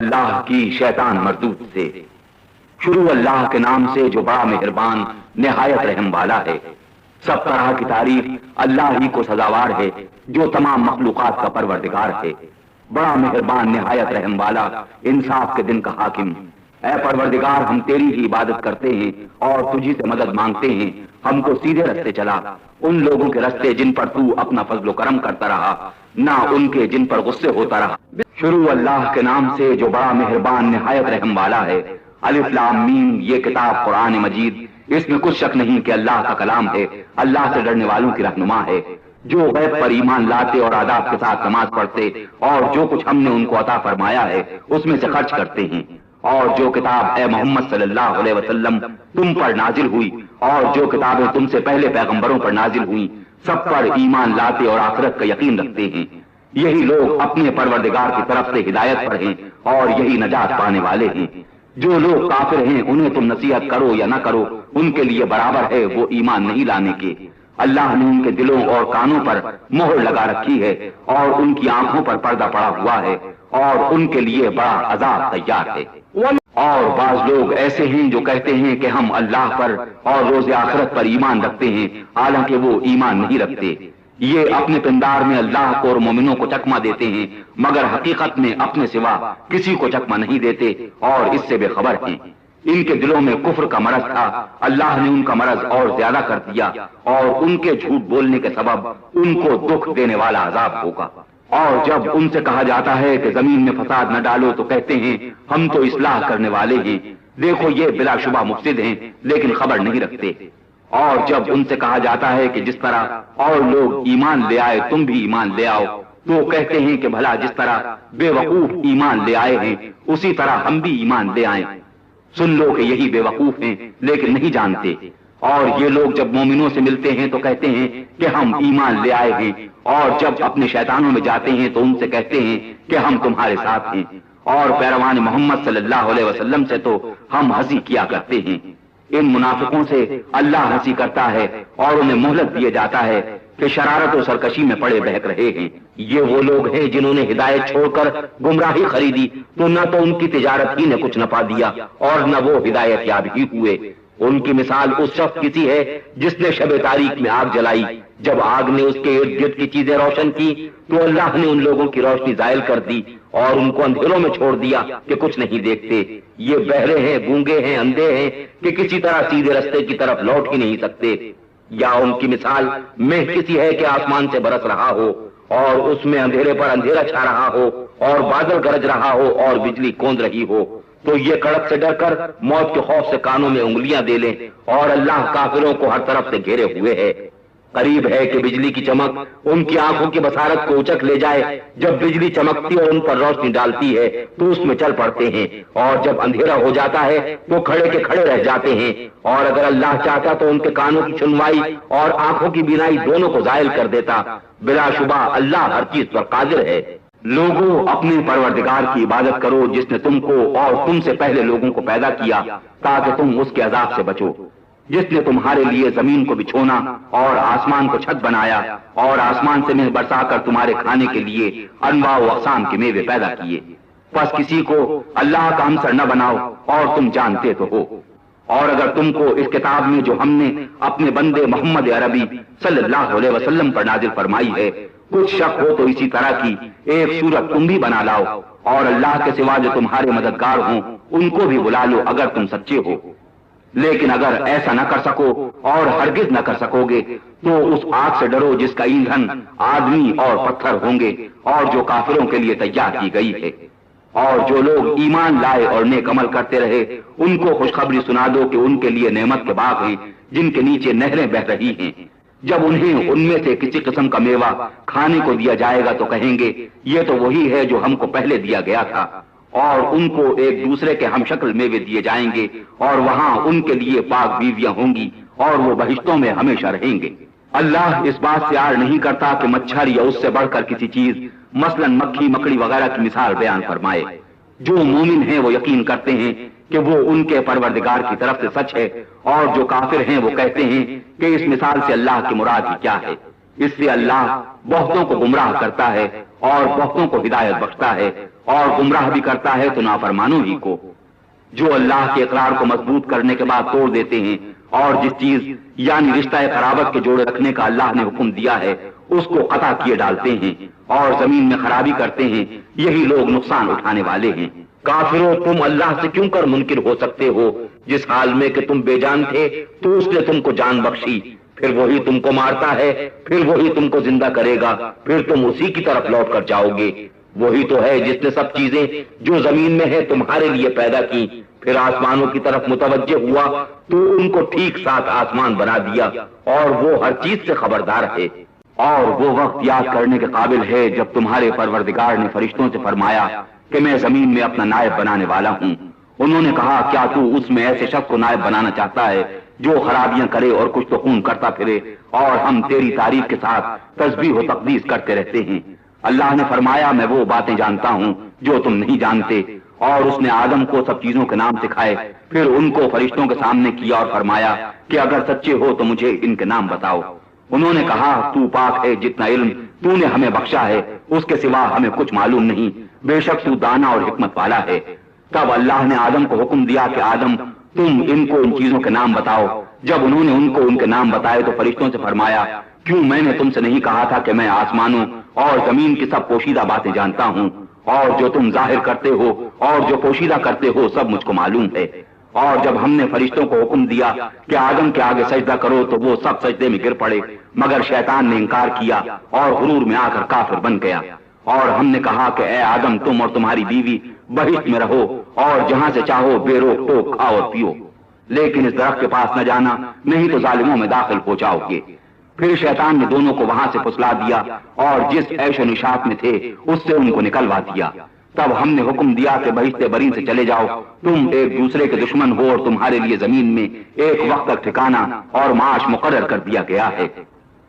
اللہ کی شیطان مردود سے شروع اللہ کے نام سے جو بڑا مہربان نہایت رحم والا ہے۔ سب طرح کی تعریف اللہ ہی کو سزاوار ہے جو تمام مخلوقات کا پروردگار ہے، بڑا مہربان نہایت رحم والا، انصاف کے دن کا حاکم۔ اے پروردگار، ہم تیری ہی عبادت کرتے ہیں اور تجھی سے مدد مانگتے ہیں، ہم کو سیدھے رستے چلا، ان لوگوں کے رستے جن پر تو اپنا فضل و کرم کرتا رہا، نہ ان کے جن پر غصے ہوتا رہا۔ شروع اللہ کے نام سے جو بڑا مہربان نہایت رحم والا ہے۔ الف لام میم، یہ کتاب قرآن مجید، اس میں کچھ شک نہیں کہ اللہ کا کلام ہے، اللہ سے ڈرنے والوں کی رہنما ہے، جو غیب پر ایمان لاتے اور آداب کے ساتھ نماز پڑھتے اور جو کچھ ہم نے ان کو عطا فرمایا ہے اس میں سے خرچ کرتے ہیں، اور جو کتاب اے محمد صلی اللہ علیہ وسلم تم پر نازل ہوئی اور جو کتابیں تم سے پہلے پیغمبروں پر نازل ہوئیں، سب پر ایمان لاتے اور آخرت کا یقین رکھتے ہیں، یہی لوگ اپنے پروردگار کی طرف سے ہدایت پر ہیں اور یہی نجات پانے والے ہیں۔ جو لوگ کافر ہیں انہیں تم نصیحت کرو یا نہ کرو، ان کے لیے برابر ہے وہ ایمان نہیں لانے کے۔ اللہ نے ان کے دلوں اور کانوں پر مہر لگا رکھی ہے اور ان کی آنکھوں پر پردہ پڑا ہوا ہے اور ان کے لیے بڑا عذاب تیار ہے۔ اور بعض لوگ ایسے ہیں جو کہتے ہیں کہ ہم اللہ پر اور روز آخرت پر ایمان رکھتے ہیں، حالانکہ وہ ایمان نہیں رکھتے۔ یہ اپنے پندار میں اللہ کو اور مومنوں کو چکمہ دیتے ہیں، مگر حقیقت میں اپنے سوا کسی کو چکمہ نہیں دیتے اور اس سے بے خبر ہیں۔ ان کے دلوں میں کفر کا مرض تھا، اللہ نے ان کا مرض اور زیادہ کر دیا اور ان کے جھوٹ بولنے کے سبب ان کو دکھ دینے والا عذاب ہوگا۔ اور جب ان سے کہا جاتا ہے کہ زمین میں فساد نہ ڈالو تو کہتے ہیں ہم تو اصلاح کرنے والے ہیں، دیکھو یہ بلا شبہ مفسد ہیں لیکن خبر نہیں رکھتے۔ اور جب ان سے کہا جاتا ہے کہ جس طرح اور لوگ ایمان لے آئے تم بھی ایمان لے آؤ، تو کہتے ہیں کہ بھلا جس طرح بے وقوف ایمان لے آئے ہیں اسی طرح ہم بھی ایمان لے آئیں۔ سن لو کہ یہی بے وقوف ہیں لیکن نہیں جانتے۔ اور یہ لوگ جب مومنوں سے ملتے ہیں تو کہتے ہیں کہ ہم ایمان لے آئے ہیں، اور جب اپنے شیطانوں میں جاتے ہیں تو ان سے کہتے ہیں کہ ہم تمہارے ساتھ ہیں، اور پیروان محمد صلی اللہ علیہ وسلم سے تو ہم ہنسی کیا کرتے ہیں۔ ان منافقوں سے اللہ ہنسی کرتا ہے اور انہیں مہلت دیے جاتا ہے کہ شرارت و سرکشی میں پڑے بہک رہے ہیں۔ یہ وہ لوگ ہیں جنہوں نے ہدایت چھوڑ کر گمراہی خریدی تو نہ تو ان کی تجارت ہی نے کچھ نفع دیا اور نہ وہ ہدایت یاب ہی ہوئے۔ ان کی مثال اس شخص کی سی ہے جس نے شب تاریک میں آگ جلائی، جب آگ نے اس کے ارد گرد کی چیزیں روشن کی تو اللہ نے ان لوگوں کی روشنی زائل کر دی اور ان کو اندھیروں میں چھوڑ دیا کہ کچھ نہیں دیکھتے۔ یہ بہرے ہیں، گونگے ہیں، اندھے ہیں کہ کسی طرح سیدھے رستے کی طرف لوٹ ہی نہیں سکتے۔ یا ان کی مثال مہ کسی ہے کہ آسمان سے برس رہا ہو اور اس میں اندھیرے پر اندھیرا چھا رہا ہو اور بادل گرج رہا ہو اور بجلی کوند رہی ہو، تو یہ کڑک سے ڈر کر موت کے خوف سے کانوں میں انگلیاں دے لیں، اور اللہ کافروں کو ہر طرف سے گھیرے ہوئے ہے۔ قریب ہے کہ بجلی کی چمک ان کی آنکھوں کی بصارت کو اچک لے جائے، جب بجلی چمکتی اور ان پر روشنی ڈالتی ہے تو اس میں چل پڑتے ہیں، اور جب اندھیرا ہو جاتا ہے تو کھڑے کے کھڑے رہ جاتے ہیں، اور اگر اللہ چاہتا تو ان کے کانوں کی سنوائی اور آنکھوں کی بینائی دونوں کو زائل کر دیتا۔ بلا شبہ اللہ ہر چیز پر قادر ہے۔ لوگوں، اپنے پروردگار کی عبادت کرو جس نے تم کو اور تم سے پہلے لوگوں کو پیدا کیا تاکہ تم اس کے عذاب سے بچو، جس نے تمہارے لیے زمین کو بچھونا اور آسمان کو چھت بنایا اور آسمان سے مہ برسا کر تمہارے کھانے کے لیے انواع و اقسام کے میوے پیدا کیے۔ پس کسی کو اللہ کا ہمسر نہ بناؤ اور تم جانتے تو ہو۔ اور اگر تم کو اس کتاب میں جو ہم نے اپنے بندے محمد عربی صلی اللہ علیہ وسلم پر نازل فرمائی ہے کچھ شک ہو تو اسی طرح کی ایک صورت تم بھی بنا لاؤ، اور اللہ کے سوا جو تمہارے مددگار ہوں ان کو بھی بلا لو اگر تم سچے ہو۔ لیکن اگر ایسا نہ کر سکو اور ہرگز نہ کر سکو گے تو اس آگ سے ڈرو جس کا ایندھن آدمی اور پتھر ہوں گے اور جو کافروں کے لیے تیار کی گئی ہے۔ اور جو لوگ ایمان لائے اور نیک عمل کرتے رہے ان کو خوشخبری سنا دو کہ ان کے لیے نعمت کے باغ ہیں جن کے نیچے نہریں بہہ رہی ہیں۔ جب انہیں ان میں سے کسی قسم کا میوہ کھانے کو دیا جائے گا تو کہیں گے یہ تو وہی ہے جو ہم کو پہلے دیا گیا تھا، اور ان کو ایک دوسرے کے ہم شکل میوے دیے جائیں گے، اور وہاں ان کے لیے پاک بیویاں ہوں گی اور وہ بہشتوں میں ہمیشہ رہیں گے۔ اللہ اس بات سے عار نہیں کرتا کہ مچھر یا اس سے بڑھ کر کسی چیز مثلا مکھی مکڑی وغیرہ کی مثال بیان فرمائے۔ جو مومن ہیں وہ یقین کرتے ہیں کہ وہ ان کے پروردگار کی طرف سے سچ ہے، اور جو کافر ہیں وہ کہتے ہیں کہ اس مثال سے اللہ کی مراد ہی کیا ہے۔ اس سے اللہ بہتوں کو گمراہ کرتا ہے اور بہتوں کو ہدایت بخشتا ہے، اور گمراہ بھی کرتا ہے تو نافرمانوں ہی کو، جو اللہ کے اقرار کو مضبوط کرنے کے بعد توڑ دیتے ہیں اور جس چیز یعنی رشتہ قرابت کے جوڑے رکھنے کا اللہ نے حکم دیا ہے اس کو قطع کیے ڈالتے ہیں اور زمین میں خرابی کرتے ہیں، یہی لوگ نقصان اٹھانے والے ہیں۔ کافروں، تم اللہ سے کیوں کر منکر ہو سکتے ہو جس حال میں کہ تم بے جان تھے تو اس نے تم کو جان بخشی، پھر وہی تم کو مارتا ہے، پھر وہی تم کو زندہ کرے گا، پھر تم اسی کی طرف لوٹ کر جاؤ گے۔ وہی تو ہے جس نے سب چیزیں جو زمین میں ہے تمہارے لیے پیدا کی، پھر آسمانوں کی طرف متوجہ ہوا تو ان کو ٹھیک ساتھ آسمان بنا دیا، اور وہ ہر چیز سے خبردار ہے۔ اور وہ وقت یاد کرنے کے قابل ہے جب تمہارے پروردگار نے فرشتوں سے فرمایا کہ میں زمین میں اپنا نائب بنانے والا ہوں۔ انہوں نے کہا کیا تو اس میں ایسے شخص کو نائب بنانا چاہتا ہے جو خرابیاں کرے اور کچھ تو خون کرتا پھرے، اور ہم تیری تعریف کے ساتھ تسبیح و تقدیس کرتے رہتے ہیں۔ اللہ نے فرمایا میں وہ باتیں جانتا ہوں جو تم نہیں جانتے، اور اس نے آدم کو سب چیزوں کے نام سکھائے، پھر ان کو فرشتوں کے سامنے کیا اور فرمایا کہ اگر سچے ہو تو مجھے ان کے نام بتاؤ۔ انہوں نے کہا تو پاک ہے، جتنا علم تو نے ہمیں بخشا ہے اس کے سوا ہمیں کچھ معلوم نہیں، بے شک تو دانا اور حکمت والا ہے۔ تب اللہ نے آدم کو حکم دیا کہ آدم تم ان کو ان چیزوں کے نام بتاؤ۔ جب انہوں نے ان کو ان کے نام بتائے تو فرشتوں سے فرمایا کیوں میں نے تم سے نہیں کہا تھا کہ میں آسمانوں اور زمین کی سب پوشیدہ باتیں جانتا ہوں، اور جو تم ظاہر کرتے ہو اور جو پوشیدہ کرتے ہو سب مجھ کو معلوم ہے۔ اور جب ہم نے فرشتوں کو حکم دیا کہ آدم کے آگے سجدہ کرو تو وہ سب سجدے میں گر پڑے، مگر شیطان نے انکار کیا اور غرور میں آ کر کافر بن گیا۔ اور ہم نے کہا کہ اے آدم تم اور تمہاری بیوی بہشت میں رہو اور جہاں سے چاہو بے روک ٹوک کھاؤ اور پیو، لیکن اس درخت کے پاس نہ جانا نہیں تو ظالموں میں داخل ہو جاؤ گے۔ پھر شیطان نے دونوں کو وہاں سے پھسلا دیا اور جس عیش و نشاط میں تھے اس سے ان کو نکلوا دیا۔ تب ہم نے حکم دیا کہ بہشت برین سے چلے جاؤ، تم ایک دوسرے کے دشمن ہو اور تمہارے لیے زمین میں ایک وقت تک ٹھکانہ اور معاش مقرر کر دیا گیا ہے۔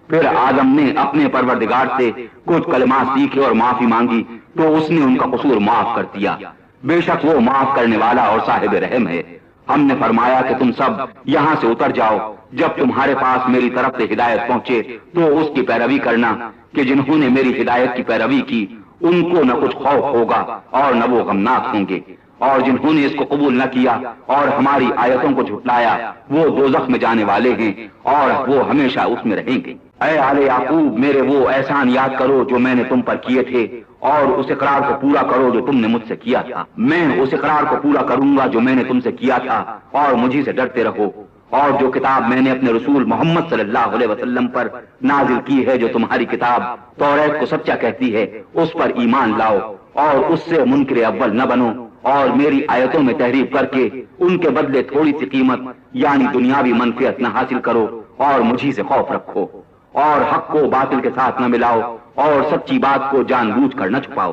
پھر آدم نے اپنے پروردگار سے کچھ کلمات سیکھے اور معافی مانگی تو اس نے ان کا قصور معاف کر دیا، بے شک وہ معاف کرنے والا اور صاحب رحم ہے۔ ہم نے فرمایا کہ تم سب یہاں سے اتر جاؤ، جب تمہارے پاس میری طرف سے ہدایت پہنچے تو اس کی پیروی کرنا کہ جنہوں نے میری ہدایت کی پیروی کی ان کو نہ کچھ خوف ہوگا اور نہ وہ غمناک ہوں گے، اور جنہوں نے اس کو قبول نہ کیا اور ہماری آیتوں کو جھٹلایا وہ دوزخ میں جانے والے ہیں اور وہ ہمیشہ اس میں رہیں گے۔ اے آل یعقوب میرے وہ احسان یاد کرو جو میں نے تم پر کیے تھے، اور اس اقرار کو پورا کرو جو تم نے مجھ سے کیا تھا۔ میں اس اقرار کو پورا کروں گا جو میں نے تم سے کیا تھا، اور مجھے سے ڈرتے رہو۔ اور جو کتاب میں نے اپنے رسول محمد صلی اللہ علیہ وسلم پر نازل کی ہے جو تمہاری کتاب توریت کو سچا کہتی ہے، اس پر ایمان لاؤ اور اس سے منکر اول نہ بنو، اور میری آیتوں میں تحریف کر کے ان کے بدلے تھوڑی سی قیمت یعنی دنیاوی منفعت نہ حاصل کرو، اور مجھے سے خوف رکھو، اور حق کو باطل کے ساتھ نہ ملاؤ، اور سچی بات کو جان بوجھ کر نہ چھپاؤ،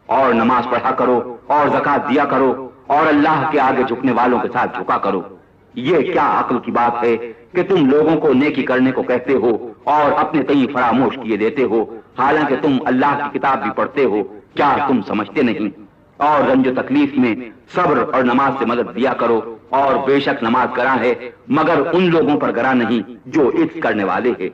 اور نماز پڑھا کرو اور زکوٰۃ دیا کرو، اور اللہ کے آگے جھکنے والوں کے ساتھ جھکا کرو۔ یہ کیا عقل کی بات ہے کہ تم لوگوں کو نیکی کرنے کو کہتے ہو اور اپنے تئیں فراموش کیے دیتے ہو، حالانکہ تم اللہ کی کتاب بھی پڑھتے ہو، کیا تم سمجھتے نہیں؟ اور رنج و تکلیف میں صبر اور نماز سے مدد دیا کرو، اور بے شک نماز گراں ہے مگر ان لوگوں پر گراں نہیں جو عجز کرنے والے ہیں،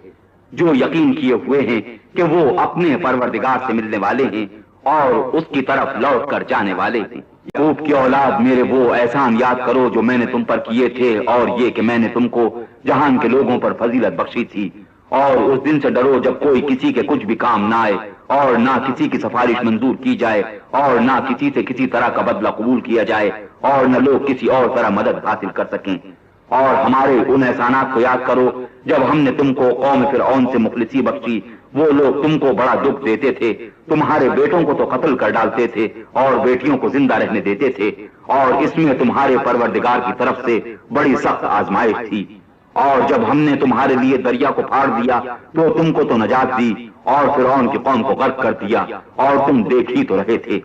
جو یقین کیے ہوئے ہیں کہ وہ اپنے پروردگار سے ملنے والے ہیں اور اس کی طرف لوٹ کر جانے والے ہیں۔ یعقوب کی اولاد میرے وہ احسان یاد کرو جو میں نے تم پر کیے تھے، اور یہ کہ میں نے تم کو جہان کے لوگوں پر فضیلت بخشی تھی، اور اس دن سے ڈرو جب کوئی کسی کے کچھ بھی کام نہ آئے، اور نہ کسی کی سفارش منظور کی جائے، اور نہ کسی سے کسی طرح کا بدلہ قبول کیا جائے، اور نہ لوگ کسی اور طرح مدد حاصل کر سکیں۔ اور ہمارے ان احسانات کو یاد کرو جب ہم نے تم کو قوم فرعون سے مخلصی بخشی، وہ لوگ تم کو بڑا دکھ دیتے تھے، تمہارے بیٹوں کو تو قتل کر ڈالتے تھے اور بیٹیوں کو زندہ رہنے دیتے تھے، اور اس میں تمہارے پروردگار کی طرف سے بڑی سخت آزمائش تھی۔ اور جب ہم نے تمہارے لیے دریا کو پھاڑ دیا تو تم کو تو نجات دی، اور فرعون کی قوم کو غرق کر دیا، اور تم دیکھ ہی تو رہے تھے۔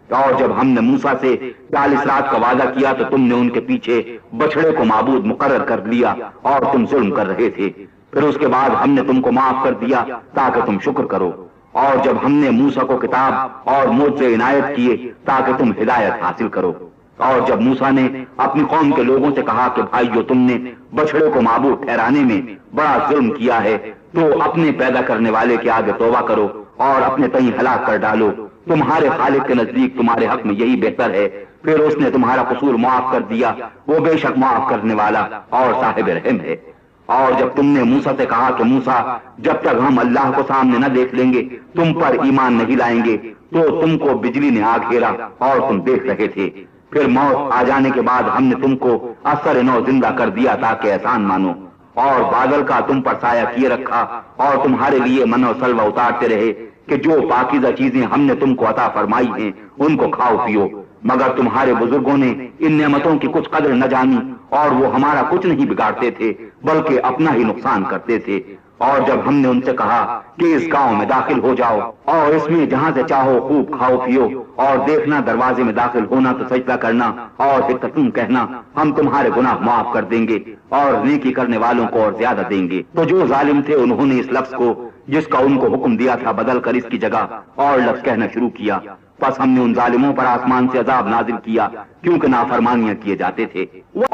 اور جب ہم نے موسیٰ سے 40 رات کا وعدہ کیا تو تم نے ان کے پیچھے بچڑے کو معبود مقرر کر لیا اور تم ظلم کر رہے تھے، پھر اس کے بعد ہم نے تم کو معاف کر دیا تاکہ تم شکر کرو۔ اور جب ہم نے موسیٰ کو کتاب اور معجزے عنایت کیے تاکہ تم ہدایت حاصل کرو۔ اور جب موسیٰ نے اپنی قوم کے لوگوں سے کہا کہ بھائیو تم نے بچڑے کو معبود ٹھہرانے میں بڑا ظلم کیا ہے، تو اپنے پیدا کرنے والے کے آگے توبہ کرو اور اپنے تئیں ہلاک کر ڈالو، تمہارے خالق کے نزدیک تمہارے حق میں یہی بہتر ہے، پھر اس نے تمہارا قصور معاف کر دیا، وہ بے شک معاف کرنے والا اور صاحب رحم ہے۔ اور جب تم نے موسیٰ سے کہا کہ موسیٰ جب تک ہم اللہ کو سامنے نہ دیکھ لیں گے تم پر ایمان نہیں لائیں گے، تو تم کو بجلی نے آ گھیرا اور تم دیکھ رہے تھے، پھر موت آ جانے کے بعد ہم نے تم کو اثر نو زندہ کر دیا تاکہ احسان مانو، اور بادل کا تم پر سایہ کیے رکھا اور تمہارے لیے من و سلوہ اتارتے رہے کہ جو پاکیزہ چیزیں ہم نے تم کو عطا فرمائی ہیں ان کو کھاؤ پیو، مگر تمہارے بزرگوں نے ان نعمتوں کی کچھ قدر نہ جانی اور وہ ہمارا کچھ نہیں بگاڑتے تھے بلکہ اپنا ہی نقصان کرتے تھے۔ اور جب ہم نے ان سے کہا کہ اس گاؤں میں داخل ہو جاؤ اور اس میں جہاں سے چاہو خوب کھاؤ پیو، اور دیکھنا دروازے میں داخل ہونا تو سجدہ کرنا اور پھر تم کہنا ہم تمہارے گناہ معاف کر دیں گے اور نیکی کرنے والوں کو اور زیادہ دیں گے، تو جو ظالم تھے انہوں نے اس لفظ کو جس کا ان کو حکم دیا تھا بدل کر اس کی جگہ اور لفظ کہنا شروع کیا، پس ہم نے ان ظالموں پر آسمان سے عذاب نازل کیا کیونکہ نافرمانیاں کیے جاتے تھے۔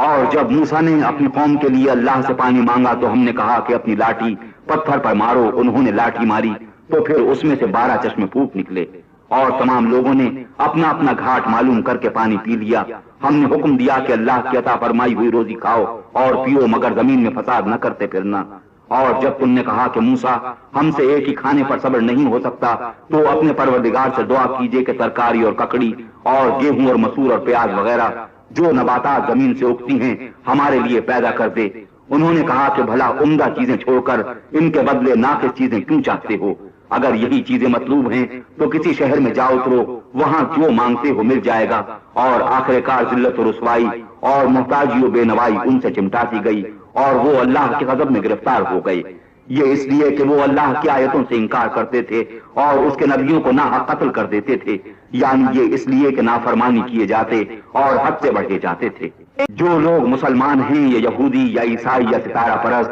اور جب موسیٰ نے اپنی قوم کے لیے اللہ سے پانی مانگا تو ہم نے کہا کہ اپنی لاٹھی پتھر پر مارو، انہوں نے لاٹھی ماری تو پھر اس میں سے 12 چشمے پھوٹ نکلے، اور تمام لوگوں نے اپنا اپنا گھاٹ معلوم کر کے پانی پی لیا۔ ہم نے حکم دیا کہ اللہ کی عطا فرمائی ہوئی روزی کھاؤ اور پیو، مگر زمین میں فساد نہ کرتے پھرنا۔ اور جب تم نے کہا کہ موسیٰ ہم سے ایک ہی کھانے پر صبر نہیں ہو سکتا تو اپنے پروردگار سے دعا کیجئے کہ ترکاری اور ککڑی اور گیہوں اور مسور اور پیاز وغیرہ جو نباتات زمین سے اگتی ہیں ہمارے لیے پیدا کر دے۔ انہوں نے کہا کہ بھلا عمدہ چیزیں چھوڑ کر ان کے بدلے ناقص چیزیں کیوں چاہتے ہو؟ اگر یہی چیزیں مطلوب ہیں تو کسی شہر میں جا اترو، وہاں جو مانگتے ہو مل جائے گا۔ اور آخر کار ذلت و رسوائی اور محتاجی و بے نوائی ان سے چمٹاتی گئی اور وہ اللہ کے غضب میں گرفتار ہو گئے، یہ اس لیے کہ وہ اللہ کی آیتوں سے انکار کرتے تھے اور اس کے نبیوں کو ناحق قتل کر دیتے تھے، یعنی یہ اس لیے کہ نافرمانی کیے جاتے اور حد سے بڑھے جاتے تھے۔ جو لوگ مسلمان ہیں یا یہودی یا عیسائی یا ستارہ پرست،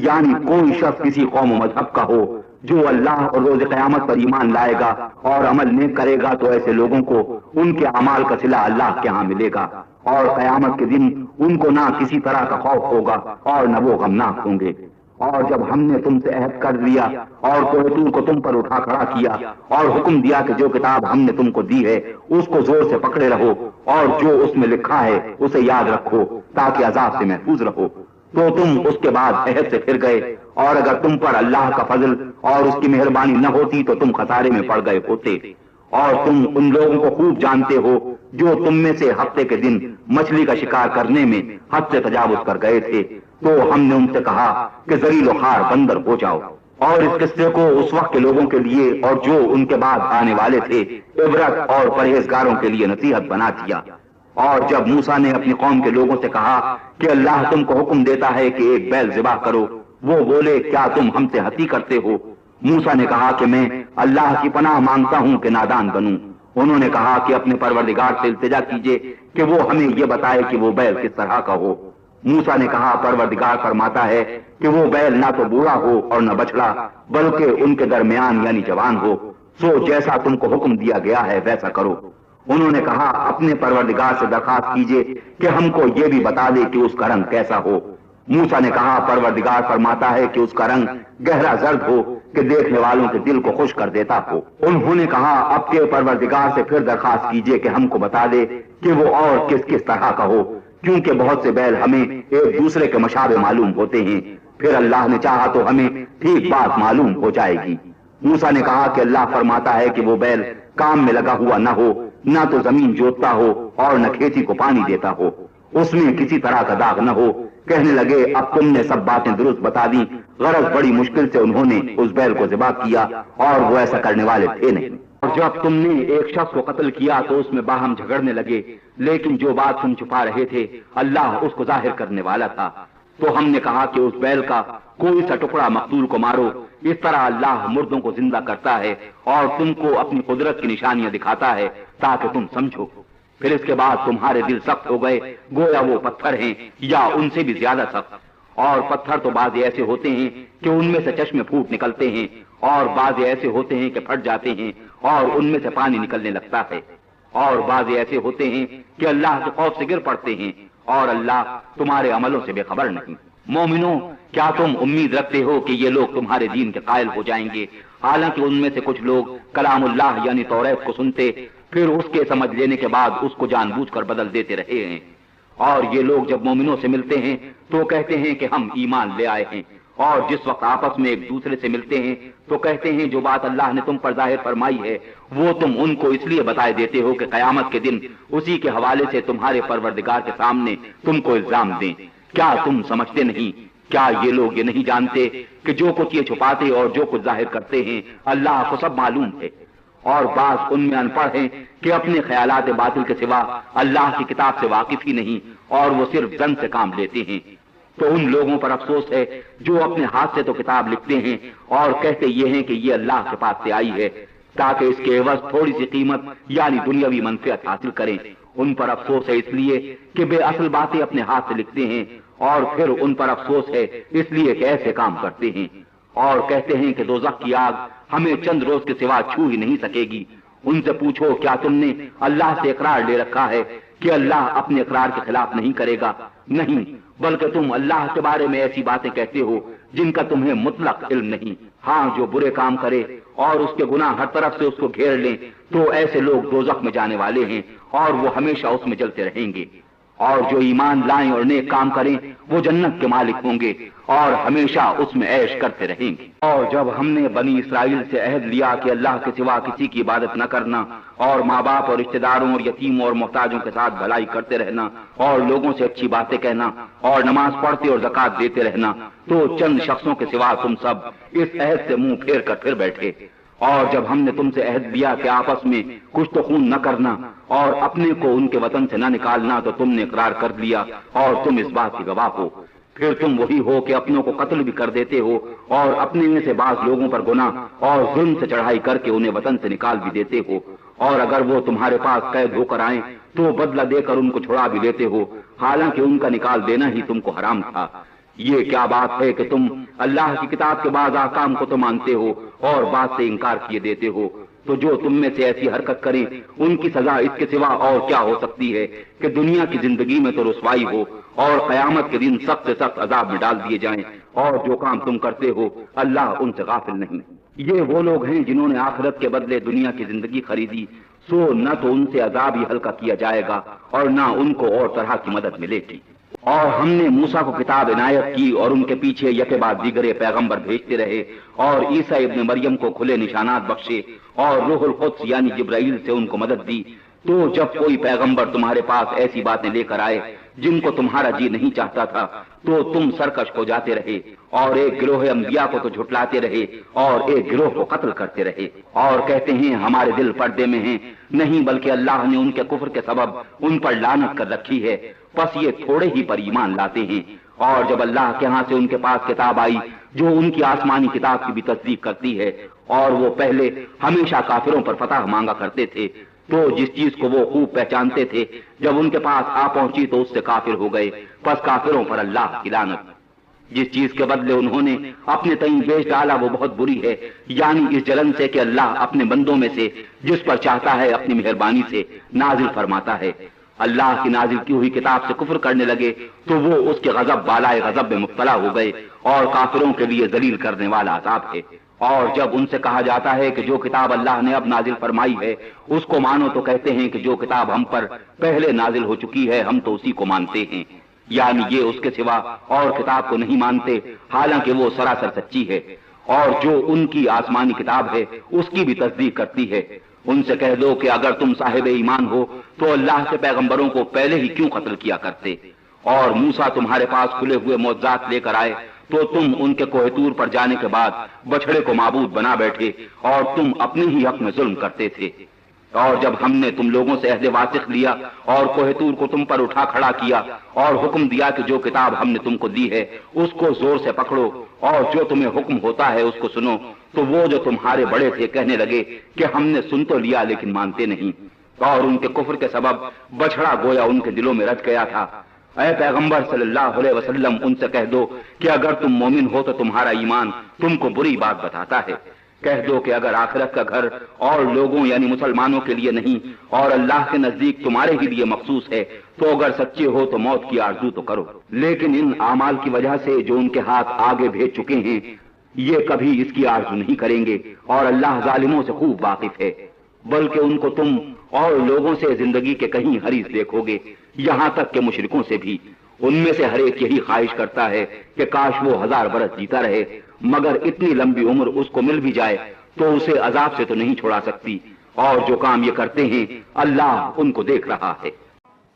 یعنی کوئی شخص کسی قوم و مذہب کا ہو، جو اللہ اور روز قیامت پر ایمان لائے گا اور عمل نیک کرے گا تو ایسے لوگوں کو ان کے اعمال کا صلہ اللہ کے ہاں ملے گا، اور قیامت کے دن ان کو نہ کسی طرح کا خوف ہوگا اور نہ وہ غمناک ہوں گے۔ اور جب ہم نے تم سے عہد کر لیا اور کوہ طور کو تم پر اٹھا کھڑا کیا اور حکم دیا کہ جو کتاب ہم نے تم کو دی ہے اس کو زور سے پکڑے رہو اور جو اس میں لکھا ہے اسے یاد رکھو تاکہ عذاب سے محفوظ رہو، تو تم اس کے بعد عہد سے پھر گئے، اور اگر تم پر اللہ کا فضل اور اس کی مہربانی نہ ہوتی تو تم خسارے میں پڑ گئے ہوتے۔ اور تم ان لوگوں کو خوب جانتے ہو جو تم میں سے ہفتے کے دن مچھلی کا شکار کرنے میں حد سے تجاوز کر گئے تھے، تو ہم نے ان سے کہا کہ ذلیل و خوار بندر ہو جاؤ۔ اور اس قصے کو اس وقت کے لوگوں کے لیے اور جو ان کے بعد آنے والے تھے عبرت اور پرہیزگاروں کے لیے نصیحت بنا دیا۔ اور جب موسیٰ نے اپنی قوم کے لوگوں سے کہا کہ اللہ تم کو حکم دیتا ہے کہ ایک بیل ذبح کرو، وہ بولے کیا تم ہم سے ہنسی کرتے ہو؟ موسیٰ نے کہا کہ میں اللہ کی پناہ مانگتا ہوں کہ نادان بنوں۔ انہوں نے کہا کہ اپنے پروردگار سے التجا کیجئے کہ وہ ہمیں یہ بتائے کہ وہ بیل کس طرح کا ہو۔ موسیٰ نے کہا پروردگار فرماتا ہے کہ وہ بیل نہ تو بوڑھا ہو اور نہ بچڑا بلکہ ان کے درمیان یعنی جوان ہو، سو جیسا تم کو حکم دیا گیا ہے ویسا کرو۔ انہوں نے کہا اپنے پروردگار سے درخواست کیجئے کہ ہم کو یہ بھی بتا دے کہ اس کا رنگ کیسا ہو۔ موسیٰ نے کہا پروردگار فرماتا ہے کہ اس کا رنگ گہرا زرد ہو کہ دیکھنے والوں کے دل کو خوش کر دیتا ہو۔ انہوں نے کہا اب کے پروردگار سے پھر درخواست کیجئے کہ ہم کو بتا دے کہ وہ اور کس کس طرح کا ہو، کیونکہ بہت سے بیل ہمیں ایک دوسرے کے مشابہ معلوم ہوتے ہیں، پھر اللہ نے چاہا تو ہمیں ٹھیک بات معلوم ہو جائے گی۔ موسیٰ نے کہا کہ اللہ فرماتا ہے کہ وہ بیل کام میں لگا ہوا نہ ہو، نہ تو زمین جوتتا ہو اور نہ کھیتی کو پانی دیتا ہو، اس میں کسی طرح کا داغ نہ ہو۔ کہنے لگے اب تم نے سب باتیں درست بتا دی، غرض بڑی مشکل سے انہوں نے اس بیل کو ذبح کیا اور وہ ایسا کرنے والے تھے نہیں۔ اور جب تم نے ایک شخص کو قتل کیا تو اس میں باہم جھگڑنے لگے، لیکن جو بات تم چھپا رہے تھے اللہ اس کو ظاہر کرنے والا تھا، تو ہم نے کہا کہ اس بیل کا کوئی سا ٹکڑا مقتول کو مارو، اس طرح اللہ مردوں کو زندہ کرتا ہے اور تم کو اپنی قدرت کی نشانیاں دکھاتا ہے تاکہ تم سمجھو۔ پھر اس کے بعد تمہارے دل سخت ہو گئے گویا وہ پتھر ہیں یا ان سے بھی زیادہ سخت، اور پتھر تو بعض ایسے ہوتے ہیں کہ ان میں سے چشمے پھوٹ نکلتے ہیں، اور بعض ایسے ہوتے ہیں کہ پھٹ جاتے ہیں اور ان میں سے پانی نکلنے لگتا ہے، اور بعض ایسے ہوتے ہیں کہ اللہ کے خوف سے گر پڑتے ہیں، اور اللہ تمہارے عملوں سے بے خبر نہیں۔ مومنوں کیا تم امید رکھتے ہو کہ یہ لوگ تمہارے دین کے قائل ہو جائیں گے؟ حالانکہ ان میں سے کچھ لوگ کلام اللہ یعنی توریت کو سنتے پھر اس کے سمجھ لینے کے بعد اس کو جان بوجھ کر بدل دیتے رہے ہیں۔ اور یہ لوگ جب مومنوں سے ملتے ہیں تو کہتے ہیں کہ ہم ایمان لے آئے ہیں، اور جس وقت آپس میں ایک دوسرے سے ملتے ہیں تو کہتے ہیں جو بات اللہ نے تم پر ظاہر فرمائی ہے وہ تم ان کو اس لیے بتائے دیتے ہو کہ قیامت کے دن اسی کے حوالے سے تمہارے پروردگار کے سامنے تم کو الزام دیں۔ کیا تم سمجھتے نہیں؟ کیا یہ لوگ یہ نہیں جانتے کہ جو کچھ یہ چھپاتے اور جو کچھ ظاہر کرتے ہیں اللہ کو سب معلوم ہے؟ اور بعض ان میں ان پڑھ ہیں کہ اپنے خیالات باطل کے سوا اللہ کی کتاب سے واقف ہی نہیں، اور وہ صرف زن سے کام لیتے ہیں۔ تو ان لوگوں پر افسوس ہے جو اپنے ہاتھ سے تو کتاب لکھتے ہیں اور کہتے یہ ہیں کہ یہ اللہ کے پاس سے آئی ہے تاکہ اس کے عوض تھوڑی سی قیمت یعنی دنیاوی منفعت حاصل کریں۔ ان پر افسوس ہے اس لیے کہ بے اصل باتیں اپنے ہاتھ سے لکھتے ہیں، اور پھر ان پر افسوس ہے اس لیے کہ ایسے کام کرتے ہیں، اور کہتے ہیں کہ دوزخ کی آگ ہمیں چند روز کے سوا چھو ہی نہیں سکے گی۔ ان سے پوچھو کیا تم نے اللہ سے اقرار لے رکھا ہے کہ اللہ اپنے اقرار کے خلاف نہیں کرے گا؟ نہیں، بلکہ تم اللہ کے بارے میں ایسی باتیں کہتے ہو جن کا تمہیں مطلق علم نہیں۔ ہاں، جو برے کام کرے اور اس کے گناہ ہر طرف سے اس کو گھیر لیں تو ایسے لوگ دوزخ میں جانے والے ہیں اور وہ ہمیشہ اس میں جلتے رہیں گے۔ اور جو ایمان لائیں اور نیک کام کریں وہ جنت کے مالک ہوں گے اور ہمیشہ اس میں عیش کرتے رہیں گے۔ اور جب ہم نے بنی اسرائیل سے عہد لیا کہ اللہ کے سوا کسی کی عبادت نہ کرنا، اور ماں باپ اور رشتہ داروں اور یتیموں اور محتاجوں کے ساتھ بھلائی کرتے رہنا، اور لوگوں سے اچھی باتیں کہنا، اور نماز پڑھتے اور زکوٰۃ دیتے رہنا، تو چند شخصوں کے سوا تم سب اس عہد سے منہ پھیر کر پھر بیٹھے۔ اور جب ہم نے تم سے عہد لیا کہ آپس میں کچھ تو خون نہ کرنا اور اپنے کو ان کے وطن سے نہ نکالنا، تو تم نے اقرار کر لیا اور تم اس بات کی گواہ ہو۔ پھر تم وہی ہو کہ اپنوں کو قتل بھی کر دیتے ہو اور اپنے میں سے بعض لوگوں پر گناہ اور ظلم سے چڑھائی کر کے انہیں وطن سے نکال بھی دیتے ہو، اور اگر وہ تمہارے پاس قید ہو کر آئیں تو بدلہ دے کر ان کو چھڑا بھی لیتے ہو، حالانکہ ان کا نکال دینا ہی تم کو حرام تھا۔ یہ کیا بات ہے کہ تم اللہ کی کتاب کے بعض احکام کو تو مانتے ہو اور بات سے انکار کیے دیتے ہو؟ تو جو تم میں سے ایسی حرکت کریں ان کی سزا اس کے سوا اور کیا ہو سکتی ہے کہ دنیا کی زندگی میں تو رسوائی ہو اور قیامت کے دن سخت سے سخت عذاب میں ڈال دیے جائیں، اور جو کام تم کرتے ہو اللہ ان سے غافل نہیں۔ یہ وہ لوگ ہیں جنہوں نے آخرت کے بدلے دنیا کی زندگی خریدی، سو نہ تو ان سے عذاب ہی ہلکا کیا جائے گا اور نہ ان کو اور طرح کی مدد ملے گی۔ اور ہم نے موسیٰ کو کتاب عنایت کی اور ان کے پیچھے یکے بعد دیگرے پیغمبر بھیجتے رہے، اور عیسیٰ ابن مریم کو کھلے نشانات بخشے اور روح القدس یعنی جبرائیل سے ان کو مدد دی۔ تو جب کوئی پیغمبر تمہارے پاس ایسی باتیں لے کر آئے جن کو تمہارا جی نہیں چاہتا تھا تو تم سرکش ہو جاتے رہے، اور ایک گروہ انبیاء کو تو جھٹلاتے رہے اور ایک گروہ کو قتل کرتے رہے، اور کہتے ہیں ہمارے دل پردے میں ہیں، نہیں بلکہ اللہ نے ان کے کفر کے سبب ان پر لعنت کر رکھی ہے، بس یہ تھوڑے ہی پر ایمان لاتے ہیں۔ اور جب اللہ کے ہاں سے ان کے پاس کتاب آئی جو ان کی آسمانی کتاب کی بھی تصدیق کرتی ہے، اور وہ پہلے ہمیشہ کافروں پر فتح مانگا کرتے تھے، تو جس چیز کو وہ خوب پہچانتے تھے جب ان کے پاس آ پہنچی تو اس سے کافر ہو گئے، پس کافروں پر اللہ کی لعنت۔ جس چیز کے بدلے انہوں نے اپنے تئیں بیچ ڈالا وہ بہت بری ہے، یعنی اس جلن سے کہ اللہ اپنے بندوں میں سے جس پر چاہتا ہے اپنی مہربانی سے نازل فرماتا ہے۔ اللہ کی نازل کی ہوئی کتاب سے کفر کرنے لگے تو وہ اس کے غضب بالائے غضب میں مبتلا ہو گئے، اور کافروں کے لیے ذلیل کرنے والا عذاب ہے۔ اور جب ان سے کہا جاتا ہے کہ جو کتاب اللہ نے اب نازل فرمائی ہے اس کو مانو، تو کہتے ہیں کہ جو کتاب ہم پر پہلے نازل ہو چکی ہے ہم تو اسی کو مانتے ہیں، یعنی یہ اس کے سوا اور کتاب کو نہیں مانتے، حالانکہ وہ سراسر سچی ہے، اور جو ان کی آسمانی کتاب ہے اس کی بھی تصدیق کرتی ہے۔ ان سے کہہ دو کہ اگر تم صاحب ایمان ہو تو اللہ کے پیغمبروں کو پہلے ہی کیوں قتل کیا کرتے؟ اور موسیٰ تمہارے پاس کھلے ہوئے معجزات لے کر آئے تو تم ان کے کوہ طور پر جانے کے بعد بچڑے کو معبود بنا بیٹھے اور تم اپنے ہی حق میں ظلم کرتے تھے۔ اور جب ہم نے تم لوگوں سے عہد واثق لیا اور کوہ طور کو تم پر اٹھا کھڑا کیا اور حکم دیا کہ جو کتاب ہم نے تم کو دی ہے اس کو زور سے پکڑو اور جو تمہیں حکم ہوتا ہے اس کو سنو، تو وہ جو تمہارے بڑے تھے کہنے لگے کہ ہم نے سن تو لیا لیکن مانتے نہیں، اور ان کے کفر کے سبب بچڑا گویا ان کے دلوں میں رچ گیا تھا۔ اے پیغمبر صلی اللہ علیہ وسلم ان سے کہہ دو کہ اگر تم مومن ہو تو تمہارا ایمان تم کو بری بات بتاتا ہے۔ کہہ دو کہ اگر آخرت کا گھر اور لوگوں یعنی مسلمانوں کے لیے نہیں اور اللہ کے نزدیک تمہارے ہی لیے مخصوص ہے تو اگر سچے ہو تو موت کی آرزو تو کرو، لیکن ان اعمال کی وجہ سے جو ان کے ہاتھ آگے بھیج چکے ہیں یہ کبھی اس کی آرزو نہیں کریں گے اور اللہ ظالموں سے خوب واقف ہے، بلکہ ان کو تم اور لوگوں سے زندگی کے کہیں حریص دیکھو گے، یہاں تک کہ مشرکوں سے بھی۔ ان میں سے ہر ایک یہی خواہش کرتا ہے کہ کاش وہ 1000 برس جیتا رہے، مگر اتنی لمبی عمر اس کو مل بھی جائے تو اسے عذاب سے تو نہیں چھڑا سکتی، اور جو کام یہ کرتے ہیں اللہ ان کو دیکھ رہا ہے۔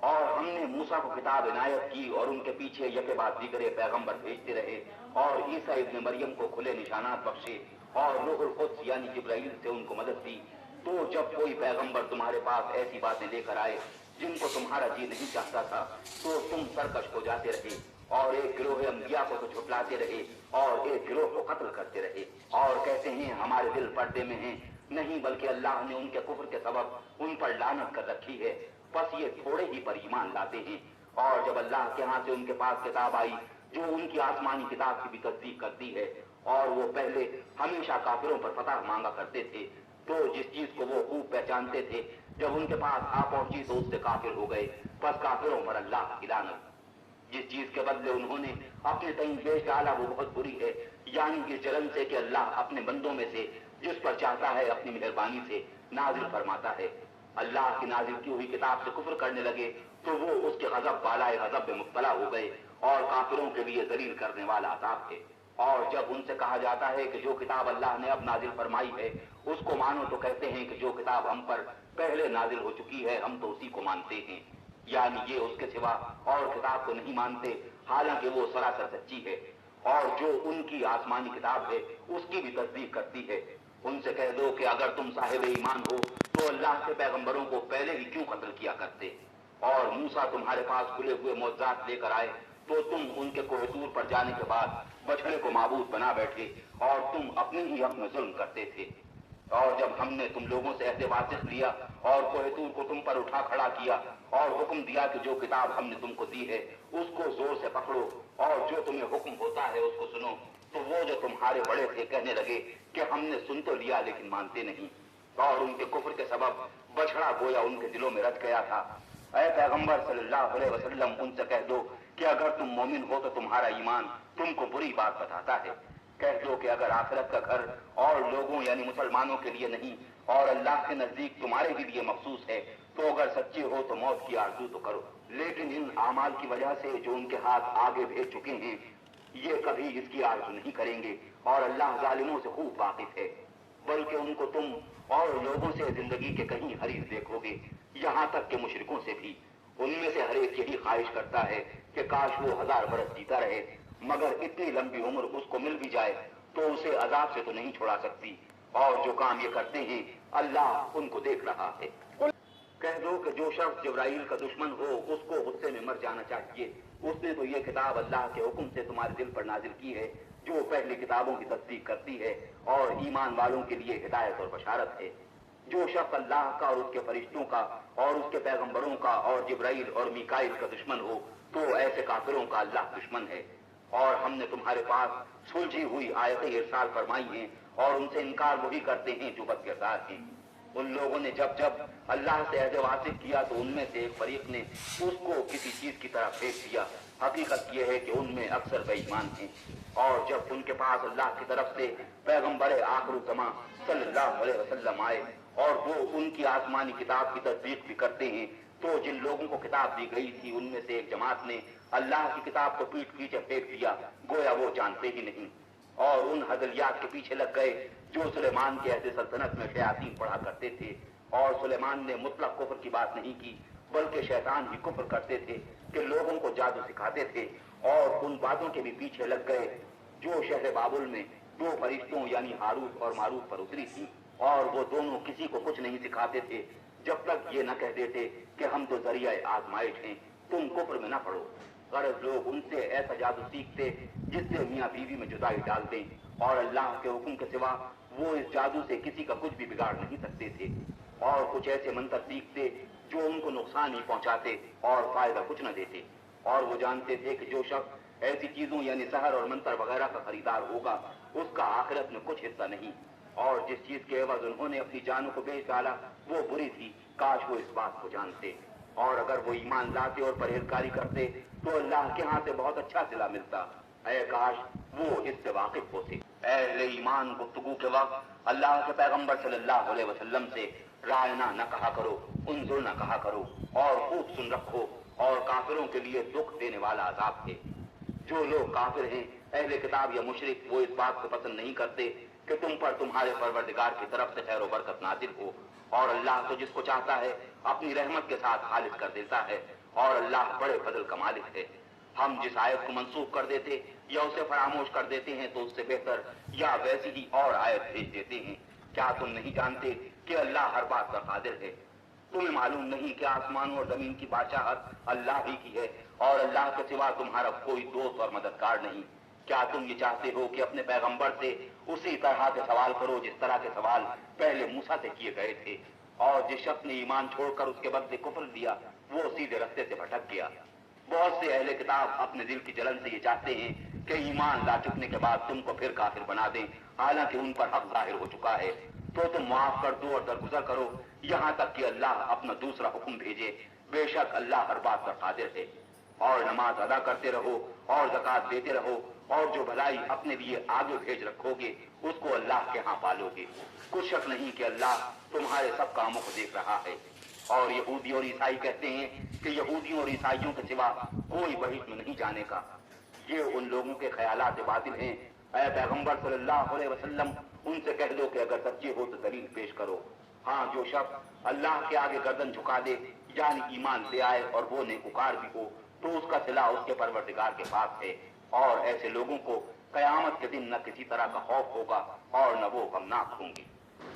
اور ہم نے موسیٰ کو کتاب عنایت کی اور ان کے پیچھے یکے بعد دیگرے پیغمبر بھیجتے رہے، اور عیسیٰ ابن مریم کو کھلے نشانات بخشے، اور روح القدس یعنی جبرائیل سے ان کو مدد دی۔ تو جب کوئی پیغمبر تمہارے پاس ایسی باتیں لے کر آئے جن کو تمہارا جی نہیں چاہتا تھا تو تم سرکش ہو جاتے رہے، اور ایک گروہ انبیاء کو تو جھٹلاتے رہے اور ایک گروہ کو قتل کرتے رہے، اور کہتے ہیں ہمارے دل پردے میں ہیں، نہیں بلکہ اللہ نے ان کے کفر کے سبب ان پر لعنت کر رکھی ہے، بس یہ تھوڑے ہی پر ایمان لاتے ہیں۔ اور جب اللہ کے ہاں سے ان کے پاس کتاب آئی جو ان کی آسمانی کتاب کی بھی تصدیق کرتی ہے، اور وہ پہلے ہمیشہ کافروں پر فتح مانگا کرتے تھے، تو جس چیز کو وہ خوب پہچانتے تھے جب ان کے پاس آ پہنچی تو اس سے کافر ہو گئے، بس کافروں پر اللہ کی لعنت۔ جس چیز کے بدلے انہوں نے اپنے تئیں بیچ ڈالا وہ بہت بری ہے، یعنی اس جلن سے کہ اللہ اپنے بندوں میں سے جس پر چاہتا ہے اپنی مہربانی سے نازل فرماتا ہے۔ اللہ کی نازل کی ہوئی کتاب سے کفر کرنے لگے تو وہ اس کے غضب بالائے غضب میں مبتلا ہو گئے، اور کافروں کے لیے ذلیل کرنے والا عذاب ہے۔ اور جب ان سے کہا جاتا ہے کہ جو کتاب اللہ نے اب نازل فرمائی ہے اس کو مانو تو کہتے ہیں کہ جو کتاب ہم پر پہلے نازل ہو چکی ہے ہم تو اسی کو مانتے ہیں، یعنی یہ اس کے سوا اور کتاب کو نہیں مانتے، حالانکہ وہ سراسر سچی ہے، اور جو ان کی آسمانی کتاب ہے اس کی بھی تصدیق کرتی ہے۔ ان سے کہہ دو کہ اگر تم صاحب ایمان ہو تو اللہ کے پیغمبروں کو پہلے ہی کیوں قتل کیا کرتے، اور موسیٰ تمہارے پاس کھلے ہوئے معجزات لے کر آئے تو تم ان کے کوہ طور پر جانے کے بعد بچڑے کو معبود بنا بیٹھے، اور تم اپنے ہی حق میں ظلم کرتے تھے۔ اور جب ہم نے تم لوگوں سے عہد واثق لیا اور کوہ طور کو تم پر اٹھا کھڑا کیا اور حکم دیا کہ جو کتاب ہم نے تم کو دی ہے اس کو زور سے پکڑو اور جو تمہیں حکم ہوتا ہے اس کو سنو، تو وہ جو تمہارے بڑے تھے کہنے لگے کہ ہم نے سن تو لیا لیکن مانتے نہیں، اور ان کے کفر کے سبب بچڑا گویا ان کے دلوں میں رچ گیا تھا۔ اے پیغمبر صلی اللہ علیہ وسلم ان سے کہہ دو کہ اگر تم مومن ہو تو تمہارا ایمان تم کو بری بات بتاتا ہے، کہہ دو کہ اگر آخرت کا گھر اور لوگوں یعنی مسلمانوں کے لیے نہیں اور اللہ کے نزدیک تمہارے ہی لیے مخصوص ہے تو اگر سچے ہو تو موت کی آرزو تو کرو، لیکن ان اعمال کی وجہ سے جو ان کے ہاتھ آگے بھیج چکے ہیں یہ کبھی اس کی آرزو نہیں کریں گے، اور اللہ ظالموں سے خوب واقف ہے، بلکہ ان کو تم اور لوگوں سے زندگی کے کہیں حریص دیکھو گے، یہاں تک کہ مشرکوں سے بھی۔ ان میں سے ہر ایک یہی خواہش کرتا ہے کہ کاش وہ 1000 برس جیتا رہے، مگر اتنی لمبی عمر اس کو مل بھی جائے تو اسے عذاب سے تو نہیں چھڑا سکتی، اور جو کام یہ کرتے ہیں اللہ ان کو دیکھ رہا ہے۔ کہہ دو کہ جو شخص جبرائیل کا دشمن ہو اس کو غصے میں مر جانا چاہیے، اس نے تو یہ کتاب اللہ کے حکم سے تمہارے دل پر نازل کی ہے جو پہلی کتابوں کی تصدیق کرتی ہے اور ایمان والوں کے لیے ہدایت اور بشارت ہے۔ جو شخص اللہ کا اور اس کے فرشتوں کا اور اس کے پیغمبروں کا اور جبرائیل اور میکائیل کا دشمن ہو تو ایسے کافروں کا اللہ دشمن ہے۔ اور ہم نے تمہارے پاس سلجھی ہوئی آیتیں ارسال فرمائی ہیں اور ان سے انکار وہی کرتے ہیں جو بد کردار ہیں۔ ان لوگوں نے جب جب اللہ سے عہد واثق کیا تو ان میں سے ایک فریق نے اس کو کسی چیز کی طرح پھینک دیا، حقیقت یہ ہے کہ ان میں اکثر بے ایمان ہیں۔ اور جب ان کے پاس اللہ کی طرف سے پیغمبر آخر الزماں صلی اللہ علیہ وسلم آئے اور وہ ان کی آسمانی کتاب کی تصدیق بھی کرتے ہیں تو جن لوگوں کو کتاب دی گئی تھی ان میں سے ایک جماعت نے اللہ کی کتاب کو پیٹ پیچھے پھینک دیا گویا وہ جانتے ہی نہیں، اور ان حضلیات کے پیچھے لگ گئے جو سلیمان کے عہد سلطنت میں شیاطین پڑھا کرتے تھے، اور سلیمان نے مطلق کفر کی بات نہیں کی بلکہ شیطان ہی کفر کرتے تھے کہ لوگوں کو جادو سکھاتے تھے، اور ان باتوں کے بھی پیچھے لگ گئے جو شہر بابل میں 2 فرشتوں یعنی ہاروت اور ماروت پر اتری تھی، اور وہ دونوں کسی کو کچھ نہیں سکھاتے تھے جب تک یہ نہ کہہ دیتے کہ ہم تو ذریعہ آزمائش ہیں، تم کفر میں نہ پڑو۔ غرض لوگ ان سے ایسا جادو سیکھتے جس سے میاں بیوی میں جدائی ڈال دیں، اور اللہ کے حکم کے سوا وہ اس جادو سے کسی کا کچھ بھی بگاڑ نہیں سکتے تھے، اور کچھ ایسے منتر سیکھتے جو ان کو نقصان ہی پہنچاتے اور فائدہ کچھ نہ دیتے، اور وہ جانتے تھے کہ جو شخص ایسی چیزوں یعنی سحر اور منتر وغیرہ کا خریدار ہوگا اس کا آخرت میں کچھ حصہ نہیں، اور جس چیز کے عوض انہوں نے اپنی جانوں کو بیچ ڈالا وہ بری تھی، کاش وہ اس بات کو جانتے، اور اگر وہ ایمان لاتے اور پرہیزگاری کرتے تو اللہ کے ہاں سے بہت اچھا صلہ ملتا، اے کاش وہ اس سے واقف ہوتے۔ اہل ایمان گفتگو کے وقت اللہ کے پیغمبر صلی اللہ علیہ وسلم سے رائنا نہ کہا کرو، انظر نہ کہا کرو، اور خوب سن رکھو، اور کافروں کے لیے دکھ دینے والا عذاب ہے۔ جو لوگ کافر ہیں، اہل کتاب یا مشرک، وہ اس بات کو پسند نہیں کرتے کہ تم پر تمہارے پروردگار کی طرف سے خیر و برکت نازل ہو، اور اللہ تو جس کو چاہتا ہے اپنی رحمت کے ساتھ خالص کر دیتا ہے، اور اللہ بڑے فضل کا مالک ہے۔ ہم جس آیت کو منسوخ کر دیتے یا اسے فراموش کر دیتے ہیں تو اس سے بہتر یا ویسی ہی اور آیت بھیج دیتے ہیں۔ کیا تم نہیں جانتے کہ اللہ ہر بات پر قادر ہے؟ تمہیں معلوم نہیں کہ آسمانوں اور زمین کی بادشاہت اللہ ہی کی ہے، اور اللہ کے سوا تمہارا کوئی دوست اور مددگار نہیں؟ کیا تم یہ چاہتے ہو کہ اپنے پیغمبر سے اسی طرح کے سوال کرو جس طرح کے سوال پہلے موسیٰ سے کیے گئے تھے؟ اور جس شخص نے ایمان چھوڑ کر اس کے بدلے کفر دیا وہ سیدھے رستے سے بھٹک گیا۔ بہت سے اہل کتاب اپنے دل کی جلن سے یہ چاہتے ہیں کہ ایمان لا چکنے کے بعد تم کو پھر کافر بنا دیں، حالانکہ ان پر حق ظاہر ہو چکا ہے۔ تو تم معاف کر دو اور درگزر کرو یہاں تک کہ اللہ اپنا دوسرا حکم بھیجے۔ بے شک اللہ ہر بات پر قادر ہے۔ اور نماز ادا کرتے رہو اور زکوٰۃ دیتے رہو، اور جو بھلائی اپنے لیے آگے بھیج رکھو گے اس کو اللہ کے ہاں پالو گے۔ کچھ شک نہیں کہ اللہ تمہارے سب کاموں کو دیکھ رہا ہے۔ اور یہودی اور عیسائی کہتے ہیں کہ یہودیوں اور عیسائیوں کے سوا کوئی بہشت میں نہیں جانے کا۔ یہ ان لوگوں کے خیالات باطل ہیں۔ اے پیغمبر صلی اللہ علیہ وسلم، ان سے کہہ دو کہ اگر سچے ہو تو دلیل پیش کرو۔ ہاں، جو شخص اللہ کے آگے گردن جھکا دے یعنی ایمان لے آئے اور وہ نیکوکار بھی ہو تو اس کا صلہ اس کے پروردگار کے پاس ہے، اور ایسے لوگوں کو قیامت کے دن نہ کسی طرح کا خوف ہوگا اور نہ وہ غمناک ہوں گے۔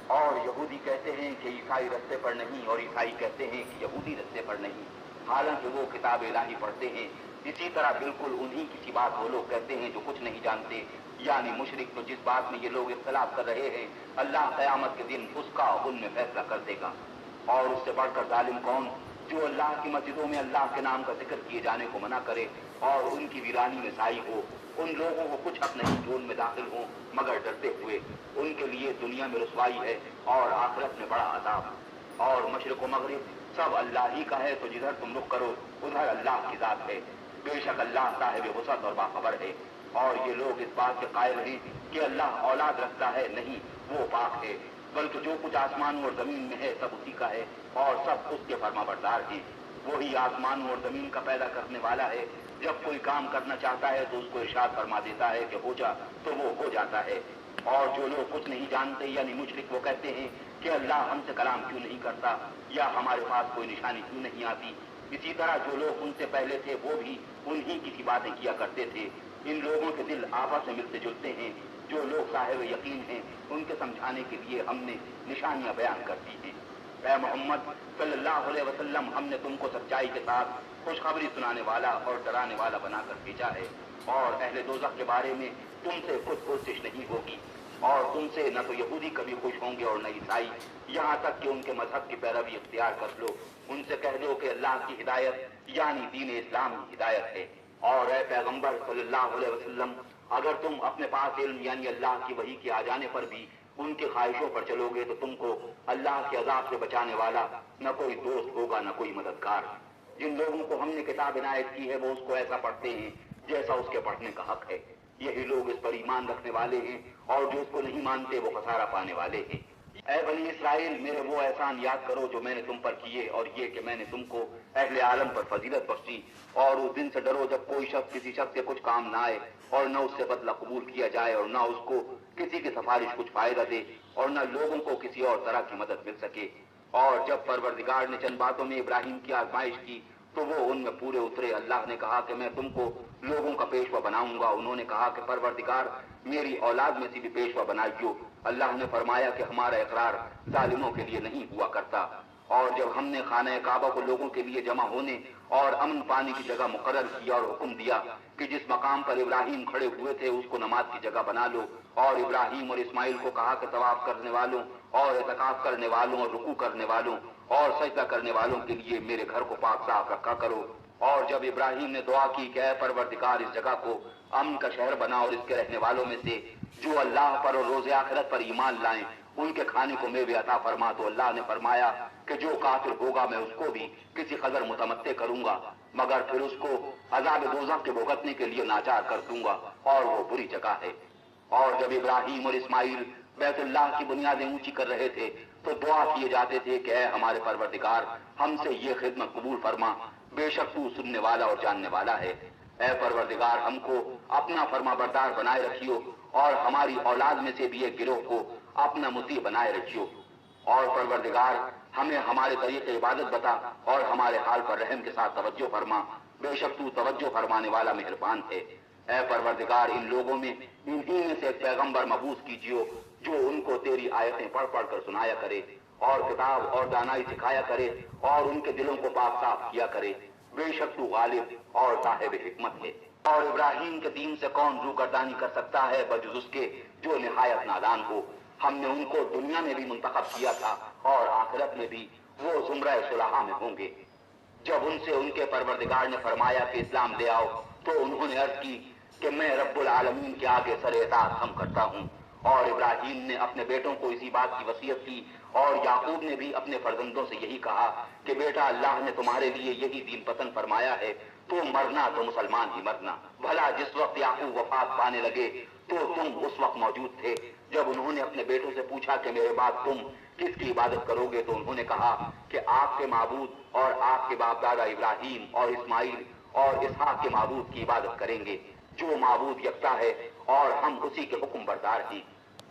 اور یہودی کہتے ہیں کہ عیسائی رستے پر نہیں، اور عیسائی کہتے ہیں کہ یہودی رستے پر نہیں، حالانکہ وہ کتاب الہی پڑھتے ہیں۔ اسی طرح بالکل انہی کی بات وہ لوگ کہتے ہیں جو کچھ نہیں جانتے، یعنی مشرک۔ تو جس بات میں یہ لوگ اختلاف کر رہے ہیں اللہ قیامت کے دن اس کا ان میں فیصلہ کر دے گا۔ اور اس سے بڑھ کر ظالم کون؟ جو اللہ کی مسجدوں میں اللہ کے نام کا ذکر کیے جانے کو منع کرے اور ان کی ویرانی میں سائی ہو۔ ان لوگوں کو کچھ حق نہیں جو ان میں داخل ہوں مگر ڈرتے ہوئے۔ ان کے لیے دنیا میں رسوائی ہے اور آخرت میں بڑا عذاب۔ اور مشرق و مغرب سب اللہ ہی کا ہے، تو جدھر تم رخ کرو ادھر اللہ کی ذات ہے۔ بے شک اللہ صاحب وسعت اور باخبر ہے۔ اور یہ لوگ اس بات کے قائل ہیں کہ اللہ اولاد رکھتا ہے، نہیں، وہ پاک ہے، بلکہ جو کچھ آسمانوں اور زمین میں ہے سب اسی کا ہے اور سب اس کے فرما بردار ہیں۔ وہی آسمانوں اور زمین کا پیدا کرنے والا ہے، جب کوئی کام کرنا چاہتا ہے تو اس کو ارشاد فرما دیتا ہے کہ ہو جا، تو وہ ہو جاتا ہے۔ اور جو لوگ کچھ نہیں جانتے یعنی مشرک، وہ کہتے ہیں کہ اللہ ہم سے کلام کیوں نہیں کرتا یا ہمارے پاس کوئی نشانی کیوں نہیں آتی۔ اسی طرح جو لوگ ان سے پہلے تھے وہ بھی انہی کی باتیں کیا کرتے تھے۔ ان لوگوں کے دل آپس میں ملتے جلتے ہیں۔ جو لوگ صاحب یقین ہیں ان کے سمجھانے کے لیے ہم نے نشانیاں بیان کر دی ہیں۔ اے محمد صلی اللہ علیہ وسلم، ہم نے تم کو سچائی کے ساتھ خوشخبری سنانے والا اور ڈرانے والا بنا کر بھیجا ہے، اور اہل دوزخ کے بارے میں تم سے خود پرسش نہیں ہوگی، اور تم سے نہ تو یہودی کبھی خوش ہوں گے اور نہ عیسائی، یہاں تک کہ ان کے مذہب کی پیروی اختیار کر لو۔ ان سے کہہ دو کہ اللہ کی ہدایت یعنی دین اسلام کی ہدایت ہے۔ اور اے پیغمبر صلی اللہ علیہ وسلم، اگر تم اپنے پاس علم یعنی اللہ کی وحی کے آ جانے پر بھی ان کی خواہشوں پر چلو گے تو تم کو اللہ کے عذاب سے بچانے والا نہ کوئی دوست ہوگا نہ کوئی مددگار۔ جن لوگوں کو ہم نے کتاب عنایت کی ہے وہ اس کو ایسا پڑھتے ہیں جیسا اس کے پڑھنے کا حق ہے۔ یہی لوگ اس پر ایمان رکھنے والے ہیں، اور جو اس کو نہیں مانتے وہ خسارہ پانے والے ہیں۔ اے بنی اسرائیل، میرے وہ احسان یاد کرو جو میں نے تم پر کیے، اور یہ کہ میں نے تم کو اہل عالم پر فضیلت بخشی۔ اور اس دن سے ڈرو جب کوئی شخص کسی شخص سے کچھ کام نہ آئے اور نہ اس سے بدلہ قبول کیا جائے، اور نہ اس کو کسی کی سفارش کچھ فائدہ دے، اور نہ لوگوں کو کسی اور طرح کی مدد مل سکے۔ اور جب پروردگار نے چند باتوں میں ابراہیم کی آزمائش کی تو وہ ان میں پورے اترے۔ اللہ نے کہا کہ میں تم کو لوگوں کا پیشوا بناؤں گا۔ انہوں نے کہا کہ پروردگار میری اولاد میں سے بھی پیشوا بنائیو۔ اللہ نے فرمایا کہ ہمارا اقرار ظالموں کے لیے نہیں ہوا کرتا۔ اور جب ہم نے خانہ کعبہ کو لوگوں کے لیے جمع ہونے اور امن پانے کی جگہ مقرر کیا اور حکم دیا کہ جس مقام پر ابراہیم کھڑے ہوئے تھے اس کو نماز کی جگہ بنا لو، اور ابراہیم اور اسماعیل کو کہا کہ طواف کرنے والوں اور اعتکاف کرنے والوں اور رکوع کرنے والوں اور سجدہ کرنے والوں کے لیے میرے گھر کو پاک صاف رکھا کرو۔ اور جب ابراہیم نے دعا کی کہ اے پروردگار اس جگہ کو امن کا شہر بنا، اور اس کے رہنے والوں میں سے جو اللہ پر اور روز آخرت پر ایمان لائیں ان کے کھانے کو میوے عطا فرما، تو اللہ نے فرمایا کہ جو کافر ہوگا میں اس کو بھی کسی قدر متمتع کروں گا۔ مگر پھر اس کو عذاب دوزخ کے بھگتنے کے لیے ناچار کر دوں گا اور وہ بری جگہ ہے۔ اور جب ابراہیم اور اسماعیل بیت اللہ کی بنیادیں اونچی کر رہے تھے تو دعا کیے جاتے تھے کہ اے ہمارے پروردگار ہم سے یہ خدمت قبول فرما، بے شک تو سننے والا اور جاننے والا ہے۔ اے پروردگار ہم کو اپنا فرما بردار بنائے رکھیو اور ہماری اولاد میں سے بھی ایک گروہ کو اپنا مطیع بنائے رکھیو، اور پروردگار ہمیں ہمارے طریق عبادت بتا اور ہمارے حال پر رحم کے ساتھ توجہ فرما، بے شک تو توجہ فرمانے والا مہربان ہے۔ اے پروردگار ان لوگوں میں انہی میں سے ایک پیغمبر مبعوث کیجیو جو ان کو تیری آیتیں پڑھ پڑھ کر سنایا کرے اور کتاب اور دانائی سکھایا کرے اور ان کے دلوں کو پاک صاف کیا کرے، بے شک تو غالب اور صاحب حکمت ہے۔ اور ابراہیم کے دین سے کون روگردانی کر سکتا ہے بجز اس کے جو نہایت نادان ہو۔ ہم نے ان کو دنیا میں بھی منتخب کیا تھا اور آخرت میں بھی وہ زمرہ صلحاء میں ہوں گے۔ جب ان سے ان کے پروردگار نے فرمایا کہ اسلام لے آؤ تو انہوں نے عرض کی کہ میں رب العالمین کے آگے سر اطاعت خم کرتا ہوں۔ اور ابراہیم نے اپنے بیٹوں کو اسی بات کی وصیت کی اور یعقوب نے بھی اپنے فرزندوں سے یہی کہا کہ بیٹا اللہ نے تمہارے لیے یہی دین پسند فرمایا ہے، تو مرنا تو مسلمان ہی مرنا۔ بھلا جس وقت یعقوب وفات پانے لگے تو تم اس وقت موجود تھے جب انہوں نے اپنے بیٹوں سے پوچھا کہ میرے بعد تم کس کی عبادت کرو گے، تو انہوں نے کہا کہ آپ کے معبود اور آپ کے باپ دادا ابراہیم اور اسماعیل اور اسحاق کے معبود کی عبادت کریں گے، جو معبود یکتا ہے اور ہم اسی کے حکم بردار ہیں۔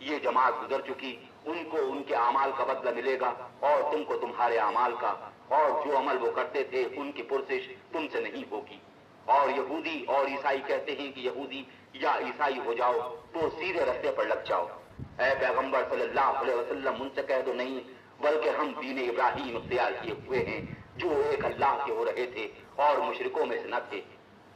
یہ جماعت گزر چکی، ان کو ان کے اعمال کا بدلہ ملے گا اور تم کو تمہارے اعمال کا، اور جو عمل وہ کرتے تھے ان کی پرسش تم سے نہیں ہوگی۔ اور یہودی اور عیسائی کہتے ہیں کہ یہودی یا عیسائی ہو جاؤ تو سیدھے رستے پر لگ جاؤ۔ اے پیغمبر صلی اللہ علیہ وسلم ان سے کہہ دو نہیں، بلکہ ہم دین ابراہیم اختیار کیے ہوئے ہیں جو ایک اللہ کے ہو رہے تھے اور مشرکوں میں سے نہ تھے۔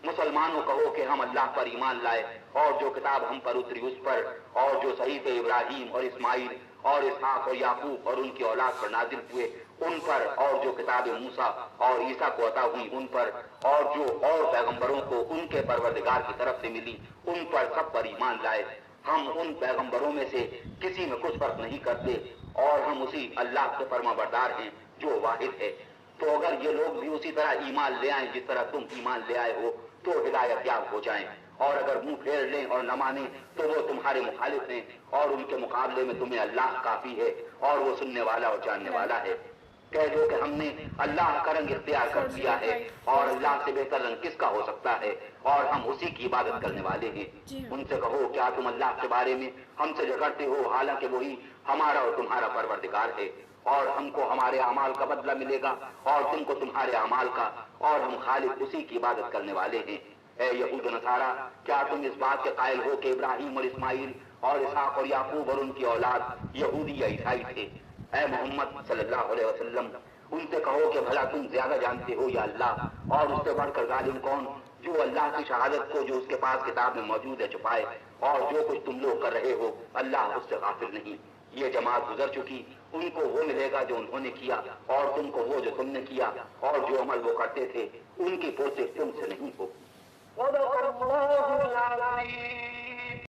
مسلمانوں کہو کہ ہم اللہ پر ایمان لائے اور جو کتاب ہم پر اتری اس پر، اور جو صحیفے ابراہیم اور اسماعیل اور اسحاق اور یعقوب اور ان کی اولاد پر نازل ہوئے ان پر، اور جو کتاب موسیٰ اور عیسیٰ کو عطا ہوئی ان پر، اور جو اور پیغمبروں کو ان کے پروردگار کی طرف سے ملی ان پر سب پر ایمان لائے۔ ہم ان پیغمبروں میں سے کسی میں کچھ فرق نہیں کرتے اور ہم اسی اللہ کے فرما بردار ہیں جو واحد ہے۔ تو اگر یہ لوگ بھی اسی طرح ایمان لے آئیں جس طرح تم ایمان لے آئے ہو تو ہدایت یاب ہو جائیں، اور اگر منہ پھیر لیں اور نہ مانیں تو وہ تمہارے مخالف ہیں، اور ان کے مقابلے میں تمہیں اللہ کافی ہے اور وہ سننے والا اور جاننے والا ہے۔ کہہ دو کہ ہم نے اللہ کا رنگ اختیار کر دیا ہے اور اللہ سے بہتر رنگ کس کا ہو سکتا ہے، اور ہم اسی کی عبادت کرنے والے ہیں۔ ان سے کہو کیا تم اللہ کے بارے میں ہم سے جھگڑتے ہو، حالانکہ وہی ہمارا اور تمہارا پروردگار ہے، اور ہم کو ہمارے اعمال کا بدلہ ملے گا اور تم کو تمہارے اعمال کا، اور ہم خالق اسی کی عبادت کرنے والے ہیں۔ اے یہود و نصارا، کیا تم اس بات کے قائل ہو کہ ابراہیم اور اسماعیل اور اسحاق اور یعقوب اور ان کی اولاد یہودی یا عیسائی تھے؟ اے محمد صلی اللہ علیہ وسلم ان سے کہو کہ بھلا تم زیادہ جانتے ہو یا اللہ، اور اس سے بڑھ کر ظالم کون جو اللہ کی شہادت کو جو اس کے پاس کتاب میں موجود ہے چھپائے، اور جو کچھ تم لوگ کر رہے ہو اللہ اس سے غافل نہیں۔ یہ جماعت گزر چکی، ان کو وہ ملے گا جو انہوں نے کیا اور تم کو وہ جو تم نے کیا، اور جو عمل وہ کرتے تھے ان کی پرسش تم سے نہیں ہوگی۔ صدق اللہ العظیم۔